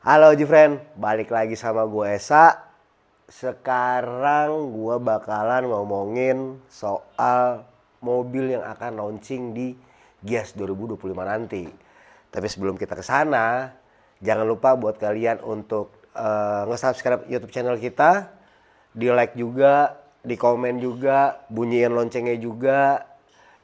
Halo Jifren, balik lagi sama gue Esa. Sekarang gue bakalan ngomongin soal mobil yang akan launching di Gias 2025 nanti. Tapi sebelum kita ke sana, jangan lupa buat kalian untuk nge-subscribe YouTube channel kita, di like juga, di komen juga, bunyiin loncengnya juga,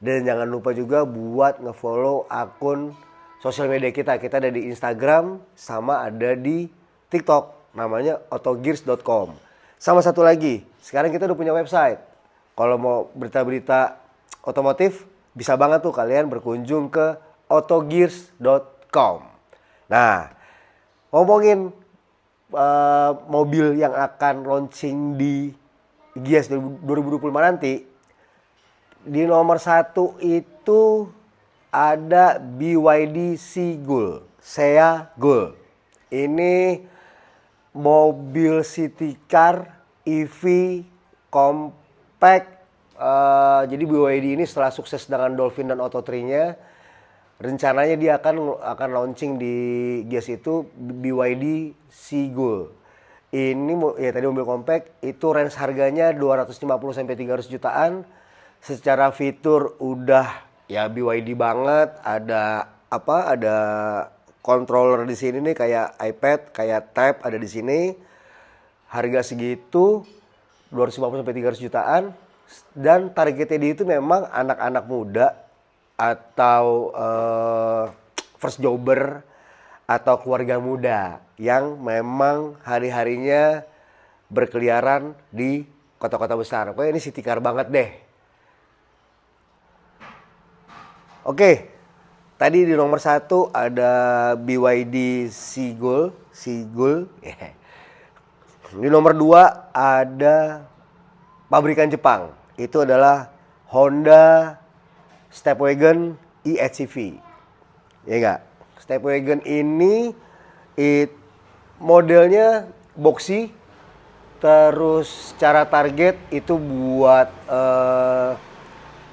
dan jangan lupa juga buat nge-follow akun sosial media kita. Kita ada di Instagram sama ada di TikTok, namanya autogears.com. Sama satu lagi, sekarang kita udah punya website. Kalau mau berita-berita otomotif, bisa banget tuh kalian berkunjung ke autogears.com. Nah, ngomongin mobil yang akan launching di Gias 2025 nanti, di nomor 1 itu ada BYD Sea Gul. Ini mobil city car EV compact. Jadi BYD ini setelah sukses dengan Dolphin dan Auto3-nya, rencananya dia akan launching di Gias itu BYD Seagull. Ini ya tadi mobil compact itu range harganya 250 sampai 300 jutaan. Secara fitur udah ya BYD banget, ada apa? Ada controller di sini nih kayak iPad, kayak Tab ada di sini. Harga segitu 250 sampai 300 jutaan, dan targetnya dia itu memang anak-anak muda atau first jobber atau keluarga muda yang memang hari-harinya berkeliaran di kota-kota besar. Pokoknya ini city car banget deh. Oke, tadi di nomor 1 ada BYD Seagull. Yeah. Di nomor 2 ada pabrikan Jepang. Itu adalah Honda Stepwagon e-HCV. Ya enggak? Stepwagon ini modelnya boxy, terus secara target itu buat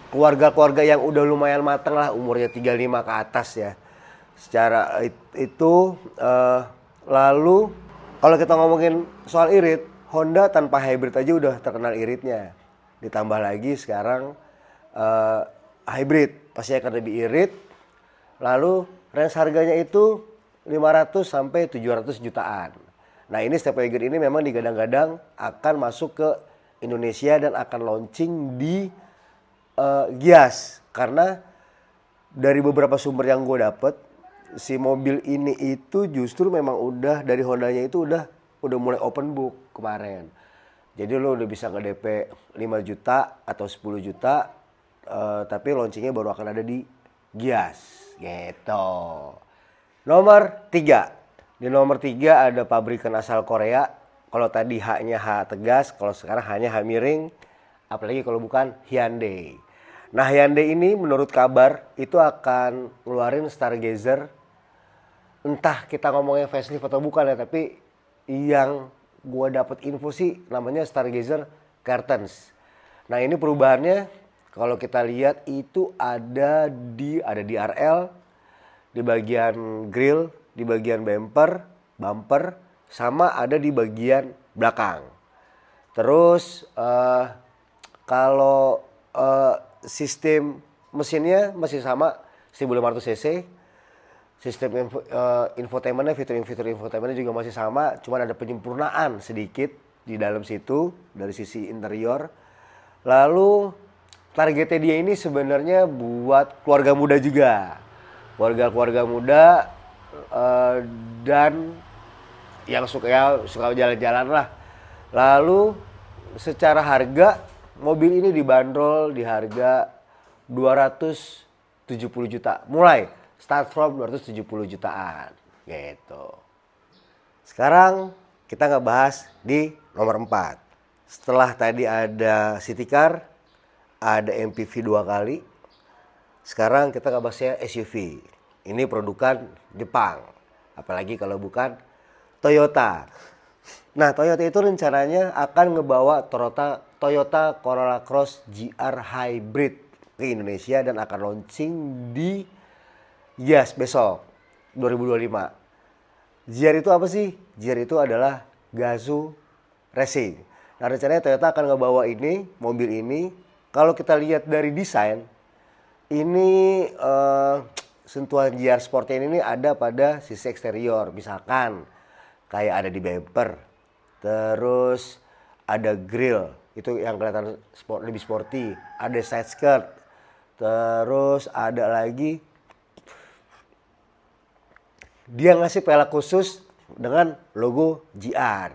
keluarga-keluarga yang udah lumayan mateng lah, umurnya 35 ke atas ya. Secara itu lalu kalau kita ngomongin soal irit, Honda tanpa hybrid aja udah terkenal iritnya. Ditambah lagi sekarang hybrid pasti akan lebih irit. Lalu range harganya itu 500 sampai 700 jutaan. Nah, ini Stepwagon ini memang digadang-gadang akan masuk ke Indonesia dan akan launching di Gias, karena dari beberapa sumber yang gue dapet, si mobil ini itu justru memang udah dari Hondanya itu udah mulai open book kemarin. Jadi lo udah bisa nge-DP 5 juta atau 10 juta, tapi launchingnya baru akan ada di Gias gitu. Nomor 3. Di nomor 3 ada pabrikan asal Korea. Kalau tadi H-nya H tegas, kalau sekarang H-nya H miring. Apalagi kalau bukan Hyundai. Nah, Hyundai ini menurut kabar itu akan ngeluarin Stargazer. Entah kita ngomongnya facelift atau bukan ya, tapi yang gue dapet info sih namanya Stargazer Curtains. Nah, ini perubahannya kalau kita lihat itu ada di RL, di bagian grill, di bagian bumper, sama ada di bagian belakang. Terus kalau sistem mesinnya masih sama 1500 cc. Sistem infotainmentnya, fitur infotainmentnya juga masih sama, cuman ada penyempurnaan sedikit di dalam situ dari sisi interior. Lalu targetnya dia ini sebenarnya buat keluarga muda juga, keluarga muda dan yang suka jalan-jalan lah. Lalu secara harga mobil ini dibanderol di harga 270 juta. Mulai start from 270 jutaan gitu. Sekarang kita ngebahas di nomor 4. Setelah tadi ada city car, ada MPV 2 kali. Sekarang kita ngebahasnya SUV. Ini produkan Jepang. Apalagi kalau bukan Toyota. Nah, Toyota itu rencananya akan ngebawa Toyota Corolla Cross GR Hybrid ke Indonesia dan akan launching di Gias besok 2025. GR itu apa sih? GR itu adalah Gazoo Racing. Nah, rencananya Toyota akan ngebawa ini, mobil ini. Kalau kita lihat dari desain, ini sentuhan GR Sportnya ini ada pada sisi eksterior. Misalkan kayak ada di bumper, terus ada grill, itu yang kelihatan lebih sporty. Ada side skirt, terus ada lagi dia ngasih pelek khusus dengan logo GR.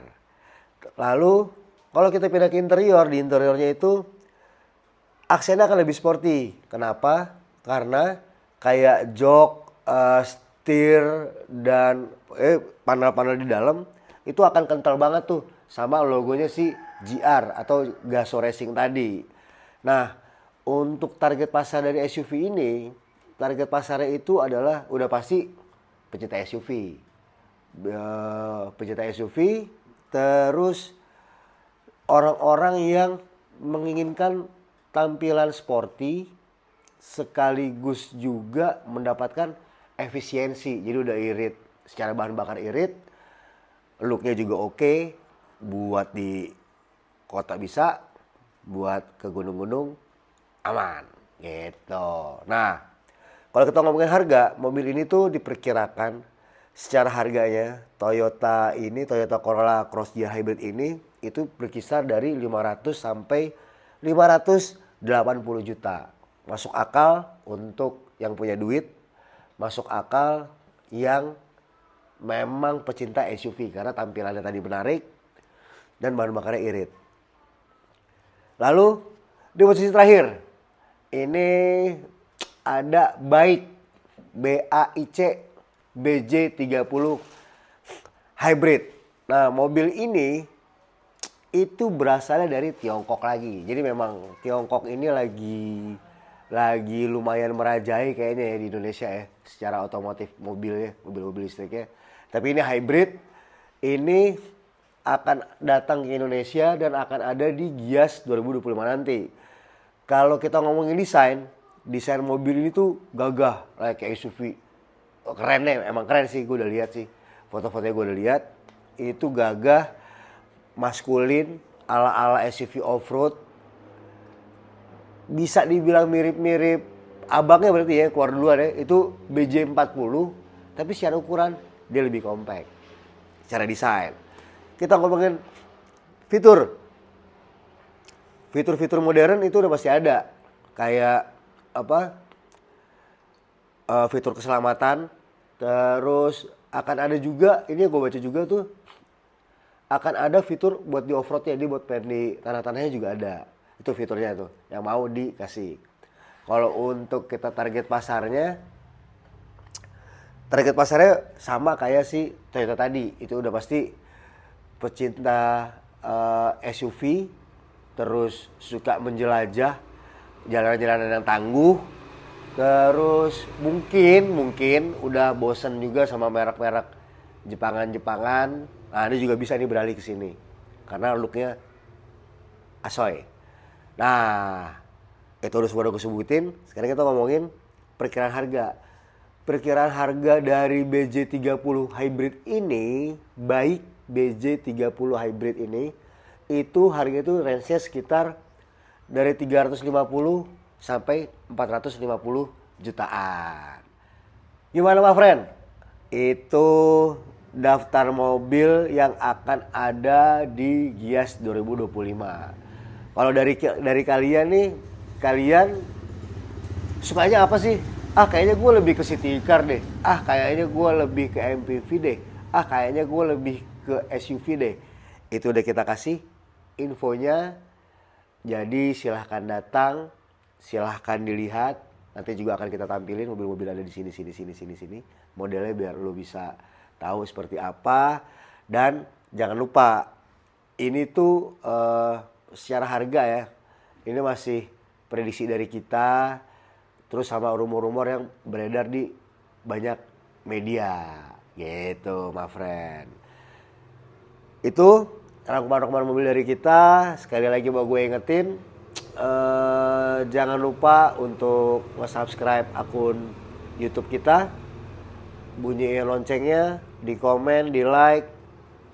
Lalu kalau kita pindah ke interior, di interiornya itu aksennya akan lebih sporty. Kenapa? Karena kayak jok, setir, dan panel-panel di dalam itu akan kental banget tuh sama logonya si GR atau Gazoo Racing tadi. Nah, untuk target pasar dari SUV ini, target pasarnya itu adalah udah pasti pecinta SUV. Pecinta SUV, terus orang-orang yang menginginkan tampilan sporty sekaligus juga mendapatkan efisiensi. Jadi udah irit, secara bahan bakar irit, looknya juga oke, buat di kota bisa, buat ke gunung-gunung aman gitu. Nah, kalau kita ngomongin harga, mobil ini tuh diperkirakan secara harganya Toyota Corolla Cross GR Hybrid ini itu berkisar dari 500 sampai 580 juta. Masuk akal untuk yang punya duit, masuk akal yang memang pecinta SUV karena tampilannya tadi menarik dan bahan bakarnya irit. Lalu di posisi terakhir ini ada BAIC BJ30 Hybrid. Nah, mobil ini itu berasalnya dari Tiongkok lagi. Jadi memang Tiongkok ini lagi lumayan merajai kayaknya ya di Indonesia ya, secara otomotif mobilnya, mobil-mobil listriknya. Tapi ini hybrid, ini akan datang ke Indonesia dan akan ada di Gias 2025 nanti. Kalau kita ngomongin desain mobil ini tuh gagah, kayak SUV. Keren deh, emang keren sih, gue udah lihat sih. Foto-fotonya gue udah lihat, itu gagah, maskulin, ala-ala SUV off-road. Bisa dibilang mirip-mirip abangnya berarti ya, keluar duluan ya. Itu BJ40, tapi secara ukuran dia lebih compact. Secara desain. Kita ngomongin fitur modern itu udah pasti ada. Kayak fitur keselamatan, terus akan ada juga, ini gue baca juga tuh, akan ada fitur buat di off-roadnya, jadi buat pengen di tanah-tanahnya juga ada. Itu fiturnya tuh, yang mau dikasih. Kalau untuk kita target pasarnya sama kayak si Toyota tadi, itu udah pasti pecinta SUV, terus suka menjelajah jalan-jalan yang tangguh, terus mungkin udah bosen juga sama merek-merek Jepangan. Nah, ini juga bisa nih beralih ke sini karena looknya asoy. Nah, itu udah semua gue sebutin. Sekarang kita ngomongin perkiraan harga. Perkiraan harga dari BJ30 Hybrid ini, baik BJ30 Hybrid ini, itu harga itu range-nya sekitar dari 350 sampai 450 jutaan. Gimana my friend? Itu daftar mobil yang akan ada di Gias 2025. Kalau dari kalian nih, kalian sukanya apa sih? Kayaknya gue lebih ke city car deh. Kayaknya gue lebih ke MPV deh. Kayaknya gue lebih ke SUV deh. Itu udah kita kasih infonya. Jadi silahkan datang, silahkan dilihat. Nanti juga akan kita tampilin mobil-mobil ada di sini. Modelnya biar lo bisa tahu seperti apa. Dan jangan lupa, ini tuh secara harga ya, ini masih prediksi dari kita. Terus sama rumor-rumor yang beredar di banyak media. Gitu, my friend. Itu rangkuman mobil dari kita. Sekali lagi mau gue ingetin, jangan lupa untuk subscribe akun YouTube kita, bunyiin loncengnya, di komen, di like.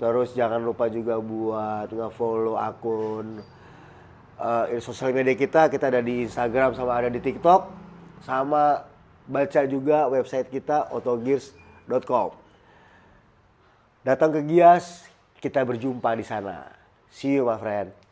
Terus jangan lupa juga buat nge-follow akun sosial media kita. Kita ada di Instagram sama ada di TikTok. Sama baca juga website kita autogears.com. Datang ke Gias, kita berjumpa di sana. See you my friend.